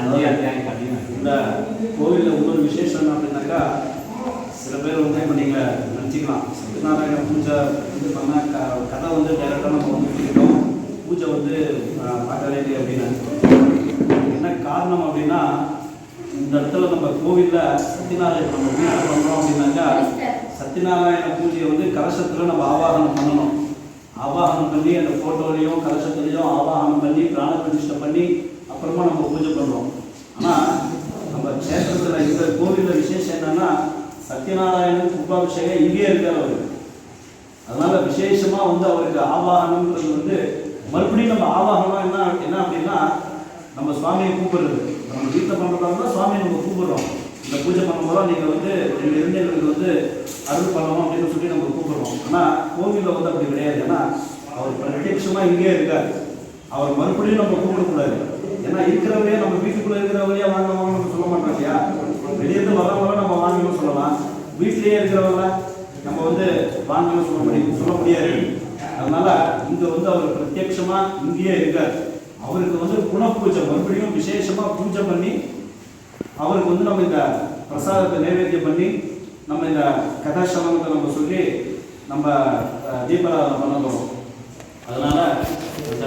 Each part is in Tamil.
இந்த கோவிலில் இன்னொரு விசேஷம் என்ன அப்படின்னாக்கா, சில பேர் வந்து இப்போ நீங்கள் நினச்சிக்கலாம் சத்யநாராயண பூஜை பண்ணால் கதை வந்து டைரெக்டாக நம்ம வந்து பிடிக்கணும், பூஜை வந்து பார்க்க வேண்டிய அப்படின்னு. என்ன காரணம் அப்படின்னா, இந்த இடத்துல நம்ம கோவிலில் சத்யநாராயண நம்ம வீட்டில் பண்ணுறோம் அப்படின்னாக்கா, சத்யநாராயண பூஜையை வந்து கலசத்தில் நம்ம ஆவாகனம் பண்ணணும். ஆவாகனம் பண்ணி அந்த ஃபோட்டோலையும் கலசத்துலையும் ஆவாகனம் பண்ணி பிராண பிரதிஷ்டை பண்ணி அப்புறமா நம்ம பூஜை பண்ணுறோம். ஆனால் நம்ம க்ஷேத்திரத்தில் இந்த கோவிலில் விசேஷம் என்னன்னா, சத்யநாராயணன் கும்பாபிஷேகம் இங்கேயே இருக்கார் அவருக்கு. அதனால விசேஷமாக வந்து அவருக்கு ஆவாகனம்ன்றது வந்து மறுபடியும் நம்ம ஆவாகனம் என்ன அப்படின்னா, நம்ம சுவாமியை கூப்பிடுறது. நம்ம வீட்டில் பண்ணுறதா சுவாமியை நம்ம கூப்பிடுறோம். இந்த பூஜை பண்ணும்போது நீங்கள் வந்து இருந்து எங்களுக்கு வந்து அருள் பண்ணணும் அப்படின்னு சொல்லி நம்ம கூப்பிடுறோம். ஆனால் கோவிலில் வந்து அப்படி கிடையாது. ஏன்னா அவர் பிரத்யட்சமாக இங்கேயே இருக்கார். அவர் மறுபடியும் நம்ம கூப்பிடக்கூடாது. ஏன்னா இருக்கிறவரே நம்ம வீட்டுக்குள்ளே இருக்கிறவரையே வாங்கணும் நம்ம சொல்ல மாட்டோம் இல்லையா. வெளியேருந்து வரவங்கள நம்ம வாங்கணும்னு சொல்லலாம், வீட்டிலேயே இருக்கிறவங்கள நம்ம வந்து வாங்கணும்னு சொல்ல முடியாது. அதனால இங்கே வந்து அவர் பிரத்யட்சமாக இங்கேயே இருக்கார். அவருக்கு வந்து குணப்பூஜை மறுபடியும் விசேஷமாக பூஜை பண்ணி அவருக்கு வந்து நம்ம இந்த பிரசாதத்தை நைவேத்தியம் பண்ணி நம்ம இந்த கதாசமத்தை நம்ம சொல்லி நம்ம தீபாராதனை பண்ண போகிறோம். அதனால இந்த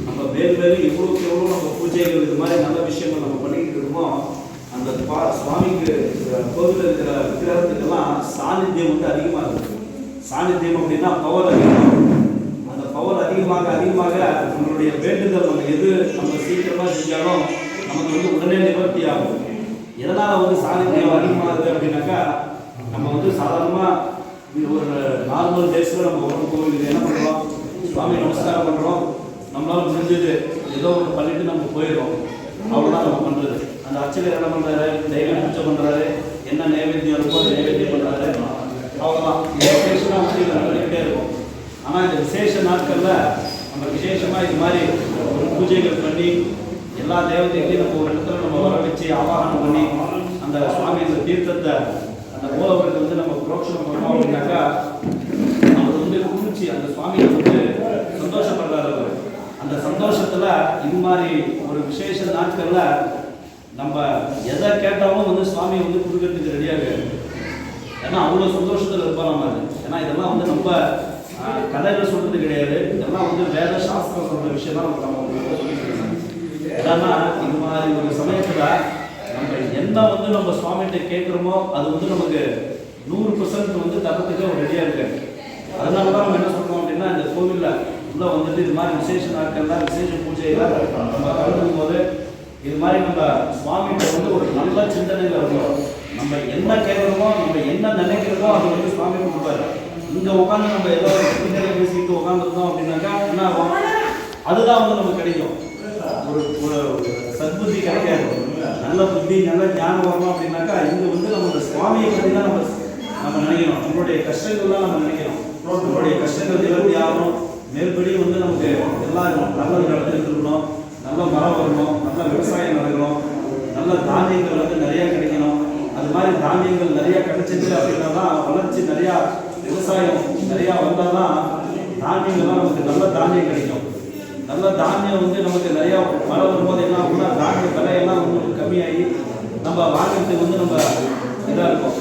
நம்ம வேறு எவ்வளோக்கு எவ்வளோ நம்ம பூஜைகள் இது மாதிரி நல்ல விஷயங்கள் நம்ம பண்ணிக்கிட்டு இருக்கோம். அந்த சுவாமிக்கு கோவிலில் இருக்கிற விக்கிரகத்துக்கெல்லாம் சாநித்தியம் வந்து அதிகமாக இருக்குது. சாநித்தியம் அப்படின்னா பவர் அதிகமாக. அந்த பவர் அதிகமாக நம்மளுடைய வேண்டுதல் நம்ம எது நம்ம சீக்கிரமாக செஞ்சாலும் நமக்கு வந்து உடனே நிவர்த்தி ஆகும். எதனால் வந்து சாநித்தியம் அதிகமாகுது அப்படின்னாக்கா, நம்ம வந்து சாதாரணமாக ஒரு நார்மல் டேஸில் நம்ம ஒரு கோவிலுக்கு என்ன பண்ணுறோம், சுவாமி நமஸ்காரம் பண்ணுறோம், நம்மளால் முடிஞ்சது ஏதோ ஒன்று பண்ணிட்டு நம்ம போயிடுறோம். அவ்வளோதான் நம்ம பண்ணுறது. அந்த அர்ச்சகர் என்ன பண்ணுறாரு, தெய்வம் பூஜை பண்ணுறாரு, என்ன நைவேத்தியம் இருக்கோ அதை நைவேத்தியம் பண்ணுறாரு, அவ்வளோதான். விசேஷமாக வந்து இதை பண்ணிக்கிட்டே இருக்கும். ஆனால் இந்த விசேஷ நாட்களில் நம்ம விசேஷமாக இது மாதிரி ஒரு பூஜைகள் பண்ணி எல்லா தேவதைகளையும் நம்ம ஒரு இடத்துல நம்ம வர வச்சு ஆவாகனம் பண்ணி அந்த சுவாமி இந்த தீர்த்தத்தை அந்த மூலவருக்கு வந்து நம்ம புரோக்ஷனம் பண்ணோம் அப்படின்னாக்கா, நமக்கு வந்து குளிர்ச்சி அந்த சுவாமியை வந்து சந்தோஷப்படுறாரு அவர். அந்த சந்தோஷத்தில் இது மாதிரி ஒரு விசேஷ நாட்களில் நம்ம எதை கேட்டாலும் வந்து சுவாமி வந்து கொடுக்கறதுக்கு ரெடியாக இருக்கு. ஏன்னா அவ்வளோ சந்தோஷத்தில் இருப்போம் நம்ம. ஏன்னா இதெல்லாம் வந்து நம்ம கதைகள் சொல்கிறது கிடையாது, இதெல்லாம் வந்து வேத சாஸ்திரம் சொல்கிற விஷயம் தான் நம்ம சொல்லிட்டு இருக்கோம். ஏன்னா இது மாதிரி ஒரு சமயத்தில் நம்ம என்ன வந்து நம்ம சுவாமிகிட்ட கேட்குறோமோ அது வந்து நமக்கு 100% வந்து தரத்துக்கு ஒரு ரெடியாக இருக்கு. அதனால தான் நம்ம என்ன சொல்கிறோம் அப்படின்னா, இந்த கோவிலில் உள்ளே வந்துட்டு இது மாதிரி விசேஷ நாட்கள்லாம் விசேஷ பூஜைகள் நம்ம கலந்துக்கும் போது இது மாதிரி நம்ம சுவாமிகிட்ட வந்து ஒரு நல்ல சிந்தனையில் இருக்கோம். நம்ம என்ன கேட்குறோமோ நம்ம என்ன நினைக்கிறோமோ அது வந்து சுவாமி கொடுப்பாரு. இங்கே உட்காந்து நம்ம ஏதோ பின்னாடி பேசிக்கிட்டு உட்காந்துருந்தோம் அப்படின்னாக்கா என்ன ஆகும், அதுதான் வந்து நமக்கு கிடைக்கும். ஒரு சத்புத்தி கிடைக்காது. நல்ல புத்தி நல்ல ஞானம் வரணும் அப்படின்னாக்கா இங்கே வந்து நம்ம சுவாமியை பற்றி தான் நம்ம நினைக்கணும். நம்மளுடைய கஷ்டங்கள்லாம் நம்ம நினைக்கணும். நம்மளுடைய கஷ்டங்கள் நிவர்த்தி ஆகணும். மேற்படி வந்து நமக்கு எல்லாம் நல்லது நடந்துட்டு இருக்கணும், நல்ல மரம் வரணும், நல்ல விவசாயம் நடக்கணும், நல்ல தானியங்கள் வந்து நிறையா கிடைக்கணும். அது மாதிரி தானியங்கள் நிறையா கிடைச்சிது அப்படின்னா தான் வளர்ச்சி நிறையா விவசாயம் நிறையா வந்தால் தான் தானியங்கள்லாம் நமக்கு நல்ல தானியம் கிடைக்கும். நல்ல தானியம் வந்து நமக்கு நிறையா மரம் வரும்போது என்ன ஆகும்னா தானிய விலையெல்லாம் வந்து கம்மியாகி நம்ம வாங்கிறதுக்கு வந்து நம்ம இதாக இருக்கும்.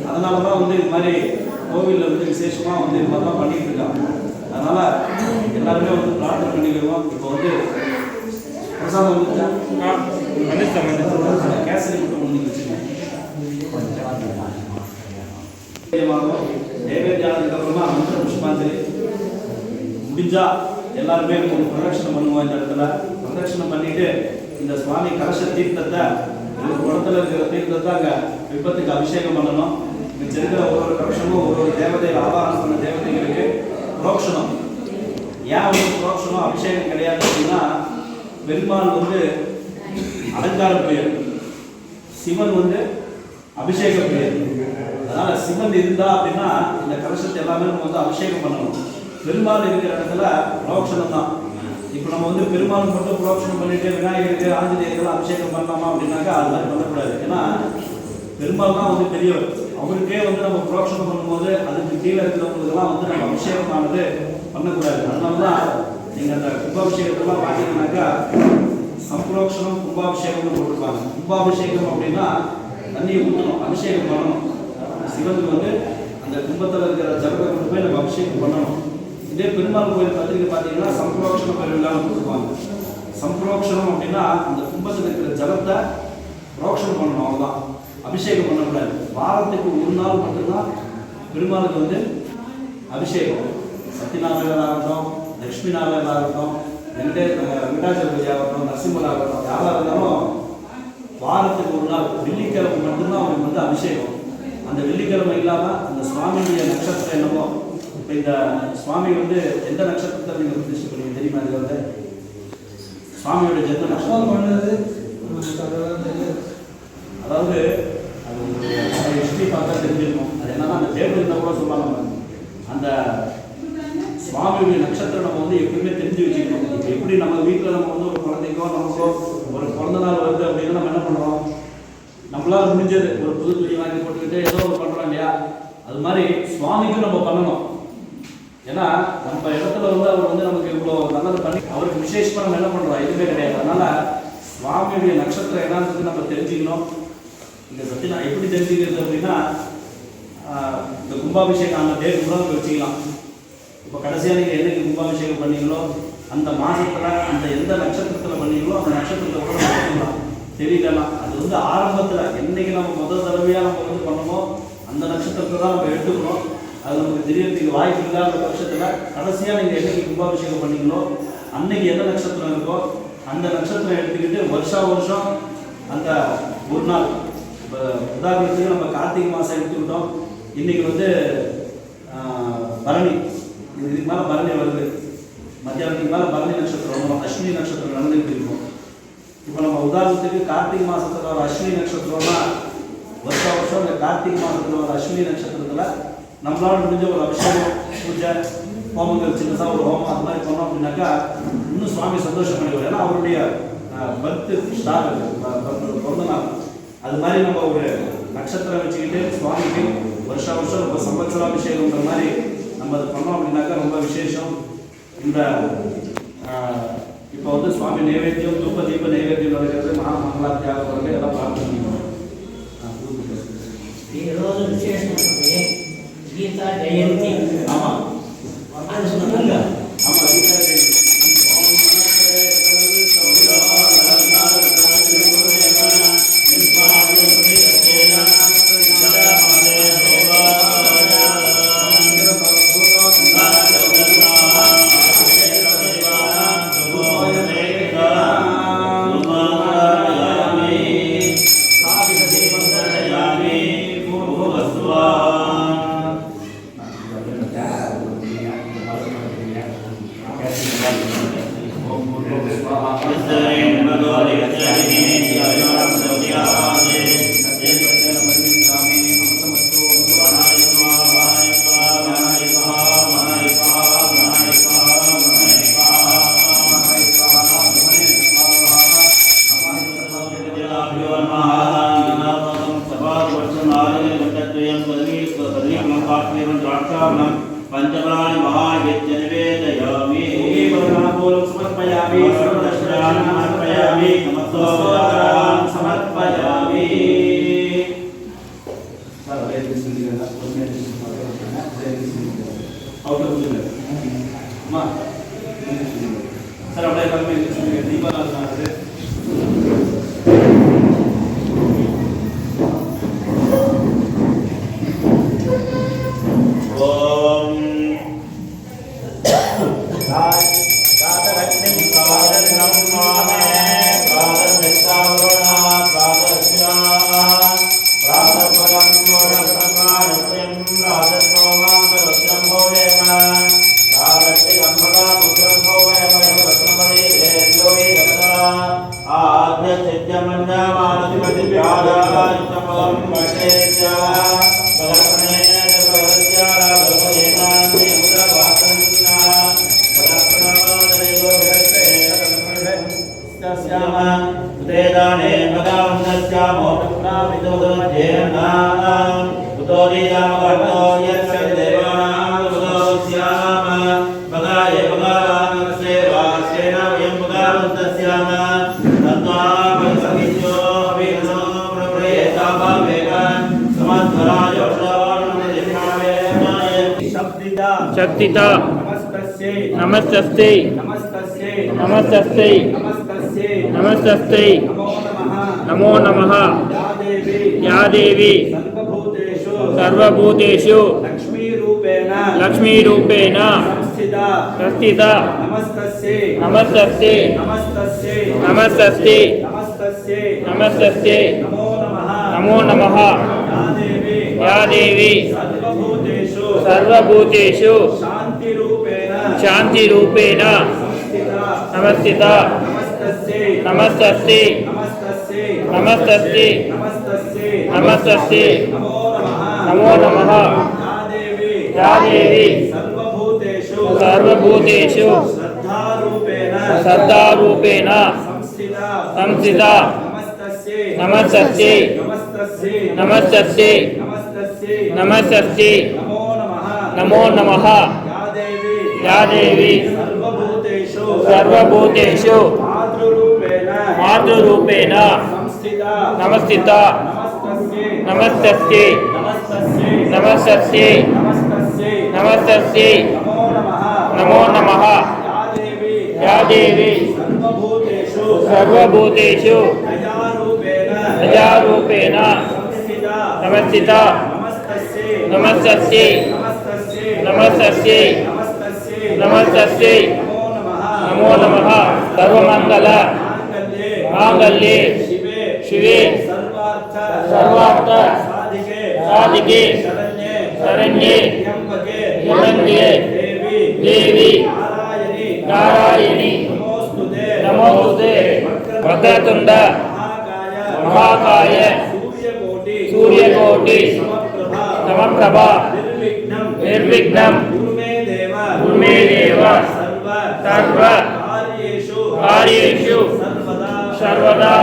அதனால தான் வந்து இது மாதிரி கோவிலில் வந்து விசேஷமாக வந்து இது மாதிரிலாம் பண்ணிகிட்டு இருக்காங்க. அதனால் எல்லாருமே வந்து பிரார்த்தனை பண்ணிக்குவோம். இப்போ வந்து பிரசாதம் கேசரி மட்டும் ஒன்று வச்சுக்கோங்க. நைவேத்தியானதுக்கு அப்புறமா மந்திர புஷ்பாஞ்சலி முடிஞ்சா எல்லாருமே ஒரு பிரதட்சணம் பண்ணுவோம். இந்த இடத்துல பிரதட்சணம் பண்ணிட்டு இந்த சுவாமி கலச தீர்த்தத்தை ஒரு குளத்தில் இருக்கிற தீர்த்தத்தை அங்கே விபத்துக்கு அபிஷேகம் பண்ணணும். இங்கே இருக்கிற ஒரு கலசமும் ஒரு தேவதைகள் ஆவாகனம் பண்ண தேவதைகளுக்கு புரோக்ஷணம். ஏன் வந்து புரோக்ஷணம் அபிஷேகம் கிடையாது அப்படின்னா, பெருமாள் வந்து அலங்கார பெயர், சிவன் வந்து அபிஷேக பெயர். அதனால சிவன் இருந்தா அப்படின்னா இந்த கலசத்தை எல்லாமே நம்ம வந்து அபிஷேகம் பண்ணணும். பெருமாள் இருக்கிற இடத்துல புரோக்ஷணம் தான். இப்போ நம்ம வந்து பெருமாள் மட்டும் புரோக்ஷணம் பண்ணிட்டு விநாயகருக்கு ஆஞ்சநேயர்கள் அபிஷேகம் பண்ணலாமா அப்படின்னாக்கா அது மாதிரி பண்ணக்கூடாது. ஏன்னா பெருமாள் தான் வந்து பெரியவர். அவருக்கே வந்து நம்ம புரோக்ஷணம் பண்ணும்போது அதுக்கு கீழே இருக்கிறவங்களுக்கெல்லாம் வந்து நம்ம அபிஷேகமானது பண்ணக்கூடாது. அதனால தான் நீங்கள் அந்த கும்பாபிஷேகத்தெல்லாம் பார்த்தீங்கன்னாக்கா சம்பரோக்ஷணம் கும்பாபிஷேகம்னு போட்டிருப்பாங்க. கும்பாபிஷேகம் அப்படின்னா தண்ணியை ஊற்றணும், அபிஷேகம் பண்ணணும். சிவனுக்கு வந்து அந்த கும்பத்தில் இருக்கிற ஜலத்தை கொண்டு போய் நம்ம அபிஷேகம் பண்ணணும். இதே பெருமாள் கோயில் பத்திரிக்கை பார்த்தீங்கன்னா சம்பரோக்ஷண பெருவிழான்னு போட்டுருப்பாங்க. சம்பரோக்ஷணம் அப்படின்னா அந்த கும்பத்தில் இருக்கிற ஜலத்தை ரோக்ஷணம் பண்ணணும், அவ்வளோதான். அபிஷேகம் பண்ணக்கூடாது. வாரத்துக்கு ஒரு நாள் மட்டும்தான் பெருமாளுக்கு வந்து அபிஷேகம். சத்யநாராயணர் ஆகட்டும், லட்சுமி நாராயணர் ஆகட்டும், வெங்கடாச்சல பூஜை ஆகட்டும், நரசிம்மர் ஆகட்டும், யாராக இருந்தாலும் வாரத்துக்கு ஒரு நாள் வெள்ளிக்கிழமை மட்டும்தான் அவங்களுக்கு வந்து அபிஷேகம். அந்த வெள்ளிக்கிழமை இல்லாமல் அந்த சுவாமியுடைய நட்சத்திரம் என்னமோ, இப்போ இந்த சுவாமி வந்து எந்த நட்சத்திரத்தை நீங்கள் பிரதிஷ்டை பண்ணுவீங்க தெரியுமா? இது வந்து சுவாமியோட ஜென்ம நட்சத்திரம் பண்ணது. அதாவது அது உங்களுடைய ஹிஸ்ட்ரி பார்த்தா தெரிஞ்சிருக்கும். அது என்னன்னா அந்த டேபிள் இருந்தால் கூட சொல்லுவாங்க, அந்த சுவாமியுடைய நட்சத்திரம் நம்ம வந்து எப்பவுமே தெரிஞ்சு வச்சுக்கணும். இப்போ எப்படி நம்ம வீட்டில் நம்ம வந்து ஒரு குழந்தைக்கோ நமக்கோ ஒரு பிறந்த நாள் வருது அப்படின்னா நம்ம என்ன பண்ணுறோம், நம்மளால் முடிஞ்சது ஒரு புது துணி வாங்கி போட்டுக்கிட்டு ஏதோ ஒரு பண்ணுறோம் இல்லையா? அது மாதிரி சுவாமிக்கும் நம்ம பண்ணணும். ஏன்னா நம்ம இடத்துல வந்து அவர் வந்து நமக்கு இவ்வளோ நல்லது பண்ணி அவருக்கு விசேஷமாக நம்ம என்ன பண்ணுறோம், எதுவுமே கிடையாது. அதனால் சுவாமியுடைய நட்சத்திரம் என்னன்றது நம்ம தெரிஞ்சுக்கணும். இந்த சத்தியம் நான் எப்படி தெரிஞ்சுக்கிறது அப்படின்னா, இந்த கும்பாபிஷேகம் அந்த டேட் கூட நம்ம வச்சுக்கலாம். இப்போ கடைசியாக நீங்கள் என்னைக்கு கும்பாபிஷேகம் பண்ணீங்களோ அந்த மாதத்தில் அந்த எந்த நட்சத்திரத்தில் பண்ணீங்களோ அந்த நட்சத்திரத்தை கூட நம்ம வச்சுக்கலாம். தெரியலன்னா அது வந்து ஆரம்பத்தில் என்னைக்கு நம்ம முதல் தடவையாக நம்ம வந்து பண்ணமோ அந்த நட்சத்திரத்தை தான் நம்ம எடுத்துக்கணும். அது நமக்கு தெரியறதுக்கு வாய்ப்பு இல்லாத பட்சத்தில் கடைசியாக நீங்கள் என்னைக்கு கும்பாபிஷேகம் பண்ணீங்களோ அன்னைக்கு எந்த நட்சத்திரம் இருக்கோ அந்த நட்சத்திரம் எடுத்துக்கிட்டு வருஷம் அந்த ஒரு நாள். இப்போ உதாரணத்துக்கு நம்ம கார்த்திகை மாதம் எடுத்துக்கிட்டோம். இன்றைக்கி வந்து பரணி, இதுக்கு மேலே பரணி வருது, மத்தியானத்துக்கு மேலே பரணி நட்சத்திரம் வரும், அஸ்வினி நட்சத்திரம் நடந்துகிட்டு இருக்கும். இப்போ நம்ம உதாரணத்துக்கு கார்த்திகை மாதத்தில் ஒரு அஸ்வினி நட்சத்திரம்னா வருஷம் இந்த கார்த்திகை மாதத்தில் ஒரு அஸ்வினி நட்சத்திரத்தில் நம்மளால முடிஞ்ச ஒரு அபிஷேகம், பூஜை, ஹோமங்கள், சின்னதாக ஒரு ஹோமம் அது மாதிரி பண்ணோம் அப்படின்னாக்கா இன்னும் சுவாமி சந்தோஷம் பண்ணிடுவார். ஏன்னா அவருடைய பர்த்து ஸ்டார் பிறந்த நாள். அது மாதிரி நம்ம ஒரு நட்சத்திரம் வச்சுக்கிட்டு சுவாமிக்கு வருஷம் நம்ம சம்பத்சராபிஷேகம்ன்ற மாதிரி நம்ம அதை பண்ணோம் அப்படின்னாக்கா ரொம்ப விசேஷம். இந்த இப்போ வந்து சுவாமி நைவேத்தியம், தூப்ப தீப நைவேத்தியம் நடக்கிறது, மகாமங்களாத்தியாக பிறகு எல்லாம் பார்த்துருக்கீங்க. ఈరోజు విశేషం గీతా జయంతి. ஆமாம் అది சொன்னாங்க. ஆமாம், கீதா ஜெயந்தி. पंचमराणि महायज्ञ निवेदयामि समर्पयामि, सर्वदर्शनानि समर्पयामि, नमस्कारान् समर्पयामि. सर अपने घर में दीपा लगाते उतो शक्तिता नमस्तस्यै नमस्तस्ते नमस्तस्यै नमस्तस्ते नमस्तस्यै नमस्तस्ते नमो नमः नमो नमः या देवी सर्वभूतेषु सर्वभूतेषु लक्ष्मीरूपेण संस्थिता नमस्तस्यै नमस्तस्यै नमस्तस्ते नमस्तस्यै नमस्तस्ते नमो नमः या देवी सर्वभूतेषु सर्वभूतेषु शान्तिरूपेण नमस्थिता नमस्तस्ते नमस्तस्ते नमस्तस्ते नमो नमः या देवी सर्वभूतेषु श्रद्धारूपेण संस्थिता नमस्तस्यै नमस्तस्यै नमस्तस्यै नमो नमः या देवी सर्वभूतेषु मातृरूपेण नमस्थिता नमस्तस्यै नमस्तस्यै नमस्तस्यै नमो नमः या देवी सर्वभूतेषु प्रजारूपेण नमस्थिता नमस्तस्यै नमस्तस्यै नमस्तस्यै नमो नमः सर्वमंगल मांगल्ये शिवे सर्वार्थ साधिके शरण्ये त्र्यंबके देवी नारायणी नमोस्तुते वक्रतुंड महाकाय सूर्यकोटि समप्रभा निर्विघ्नं कुरु मे देव सर्व காரியேஷு சர்வதா.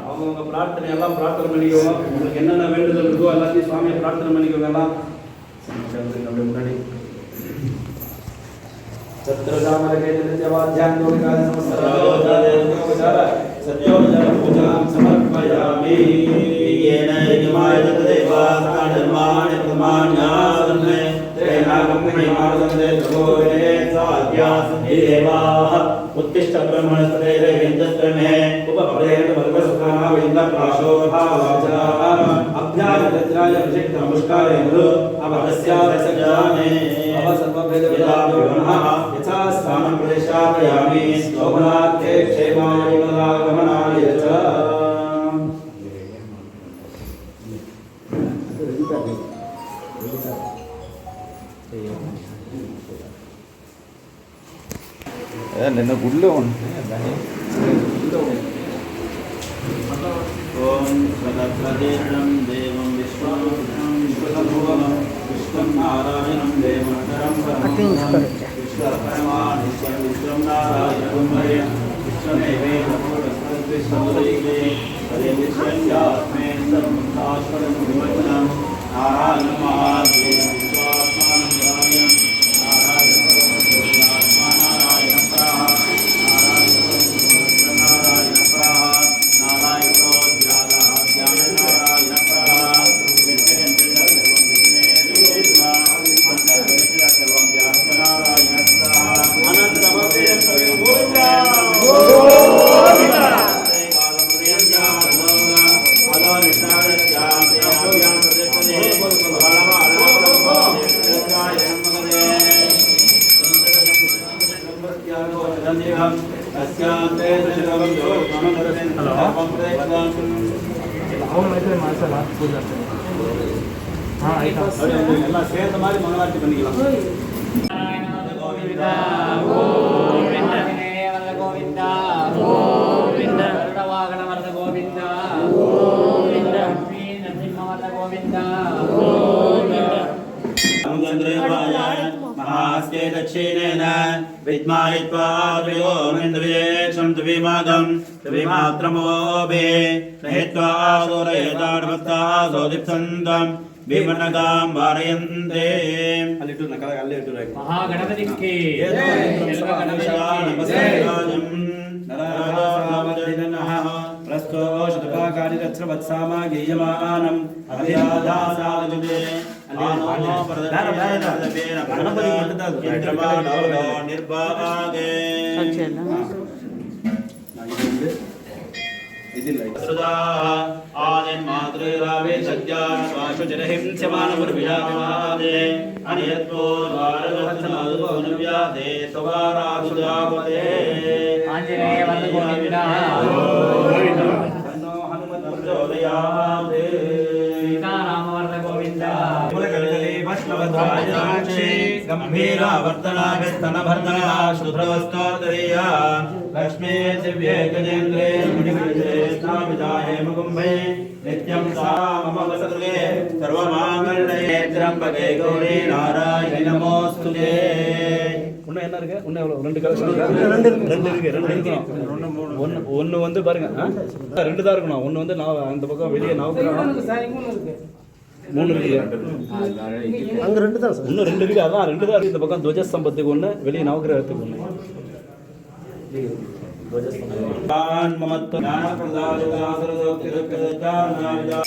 அவங்க பிரார்த்தனை எல்லாம் பிரார்த்தனை பண்ணிக்கோங்க. உங்களுக்கு என்னென்ன வேண்டுதல் இருக்கோ எல்லாத்தையும் சுவாமியை பிரார்த்தனை பண்ணிக்கோங்க. எல்லாம் முன்னாடி उत्तिष्ठ ब्रह्मणस्पते वेन्दस्त्रमे उपपरेण वर्गसुखाना वेन्दप्राशोभावाचा अभ्यागतज्राय अभिषिक्तमुष्कारे मधु अवदस्यादसजाने अवसर्वभेदविदाभ्योनः यथा स्थानं प्रदेशापयामि शोभनार्थे क्षेमाय गमनाय च. నిన్న గుడిలో ఓం సదప్రదేశం దేవం విశ్వం విశ్వం నారాయణం దేవనరం విశ్వపరమానిత్యం విశ్వం నారాయణం విశ్వమేవేదముదైకే హరే విశ్వస్యాస్మే సర్వశాస్త్రం వివచనం నారాయణం మహాదేవం విశ్వాత్మానం నారాయణం எல்லாம் சேர்ந்த மாதிரி மங்களாட்சி பண்ணிக்கலாம். கோவிந்தா கோவிந்தா கோவிந்தா கோவிந்தா வாகன வரத கோவிந்தா கோவிந்தா நரசிம்ம கோவிந்தா கோவிந்தா. महास्ते दक्षिणेन विद्महे त्वाद्वयो मिन्द्रियेक्षं द्विमादं द्विमात्रमोभे नहित्वा आदोरयेताडभक्ता सोदिप्सन्तं भीमनगां वारयन्ते. महागणपतिके प्रस्थो शतपाकारिरत्रवत्सामा गेयमानम् अभिराधासादजुते கணபதி மட்டும்தான் இது இல்லை ஆதின் மாத்ருராவே சத்யான் வாசுஜரஹிம் சமானபுர்வியாதே அனியத்வோர் வாரவத்னாதுபோனவ்யாதே சவாராசுதாவதே ஆஞ்சநேய வந்த கோவிந்தா கண்ணோ ஹனுமத் பிரச்சோதயாதே சீதாராம வந்த கோவிந்தா முலகலிதலே வஷ்ணவத்ராஜாட்சே गंभीरावर्तनाभिस्तनभर्तना शुभ्रवस्तोदरीया लक्ष्मी दिव्ये गजेन्द्रे मुनिविजये स्थाविदाये मुकुम्भे नित्यं सा मम वसतुले सर्वमाङ्गल्ये त्र्यम्बके गौरी नारायणि नमोस्तुते இன்னும் என்ன இருக்கு இன்னும் எவ்வளவு ரெண்டு கலெக்ஷன் இருக்கா ரெண்டு இருக்கணும் ஒன்னு வந்து பாருங்க ரெண்டு தான் இருக்கணும் ஒன்னு வந்து நான் அந்த பக்கம் வெளியே மூணு இருக்கு அங்க ரெண்டு தான் சார் இன்னும் ரெண்டு இருக்கு அதான் ரெண்டு தான் இருக்கு இந்த பக்கம் துவஜஸ்தம்பத்துக்கு ஒன்று வெளியே நவகிரகத்துக்கு ஒன்று तान् ममत्व ज्ञानप्रदायकासुरदोक्तिरुक्तदानाविदा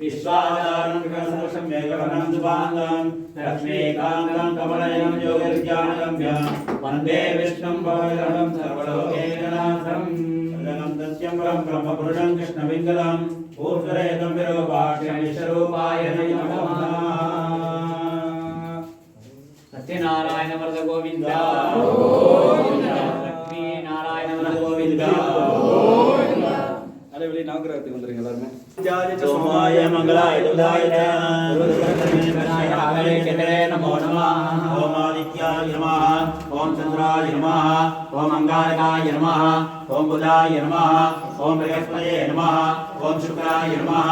विश्वादानं विकर्षं मेघवनं दुबान्धं लक्ष्मीकान्तं कमलयनं योगिर्ज्ञानगम्यं वन्दे विष्णुं भवदहं सर्वलोकैकनाथं शरणं दस्यं ब्रह्मपुरुषं कृष्णविङ्गलं ऊर्ध्वरेतं विरूपाक्षं विश्वरूपाय नमः सत्यनारायण वरद गोविंदा लक्ष्मी नारायण वरद गोविंदा அதே வெளியே நவகிரகத்துக்கு வந்துருங்க எல்லாருமே सोमाय मंगलाय दुदाय नमो नमः ओम आदित्याय नमः ओम चंद्राय नमः ओम अंगारकाय नमः ओम बुधाय नमः ओम बृहस्पतये नमः ओम शुक्राय नमः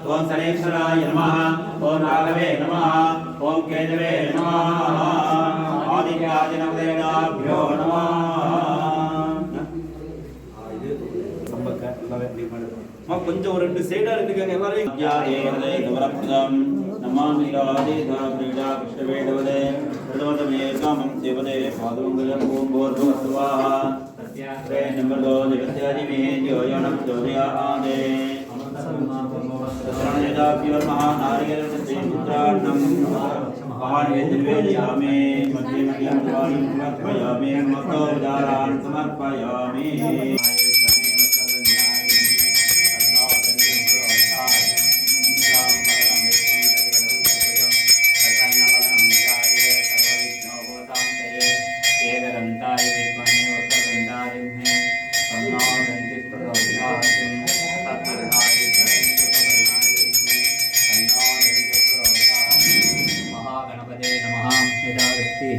ओम शनेश्वराय नमः ओम राघवे नमः ओम केतवे नमः आदित्याय नमो नमः கொஞ்சம் ஒரு ரெண்டு சைடா இருந்துக்காங்க எல்லாரும் ज्ञानेवदे गौरप्रदं नमामिरादिधा क्रीडा कृष्णवेदवदे प्रदवतमेकामं देवदे पादमङ्गलं ॐ भूर्भुवस्सुवाः सत्याग्रे नम्रदो जगत्यादिमे ज्योयनं ज्योतियादे तत्राण्यदाप्यवन्महानारिकेलसत्तेपुत्रान्नं महान्वेदिर्वेदयामि मध्ये मह्यं द्वारिं समर्पयामि मत्तोपचारान् समर्पयामि महागणपते नमः यदावृत्ति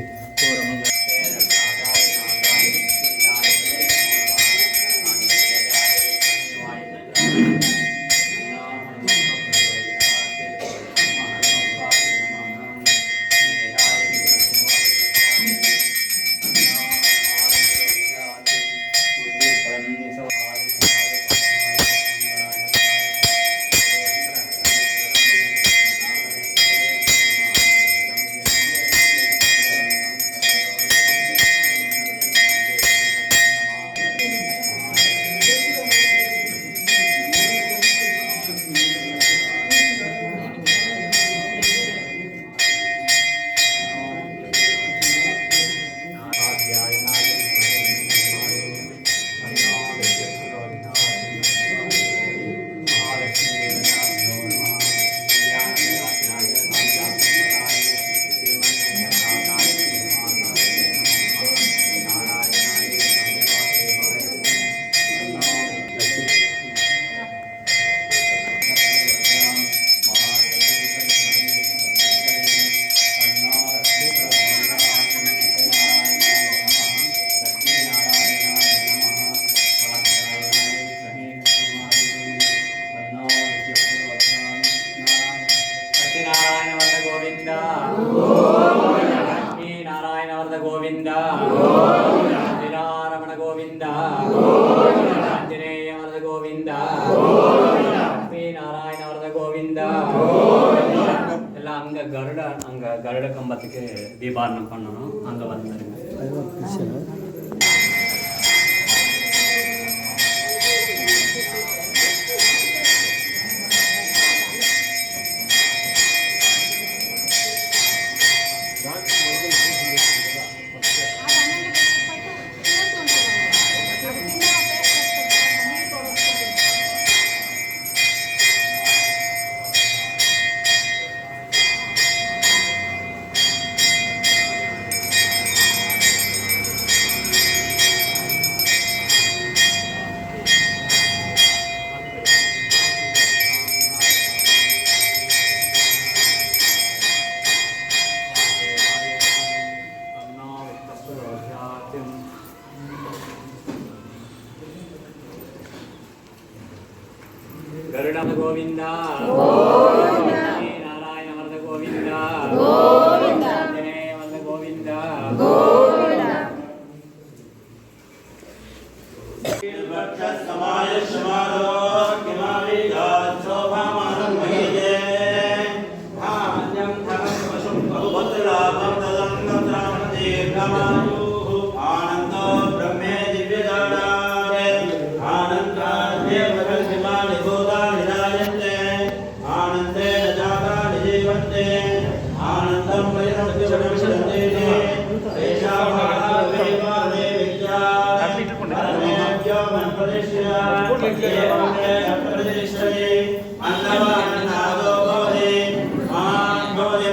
गोविंदा लक्ष्मी नारायण वरद गोविंदा அங்கே கருட கம்பத்துக்கு தீபாரணம் பண்ணணும். அங்கே வந்துருங்க. गरुड़ गोविंदा गोविंदा नारायण वरद गोविंदा गोविंदा आंजनेय वरद गोविंदा गोविंदा समाय समारो किमावि शोभामानं महीजे धान्यं धनं पशुं बहुभद्रलाभं तदन्नत्रां दीर्घमायुः आनन्दो ब्रह्मे दिव्यदानारे आनन्दाद्ये भगवद्भिमानि भूतानि जायन्ते आनन्देन जातानि जीवन्ते आनन्दं वयमभिषन्ते एषा महादेवाने विद्या अन्नवान् नादो भवति महान् भवति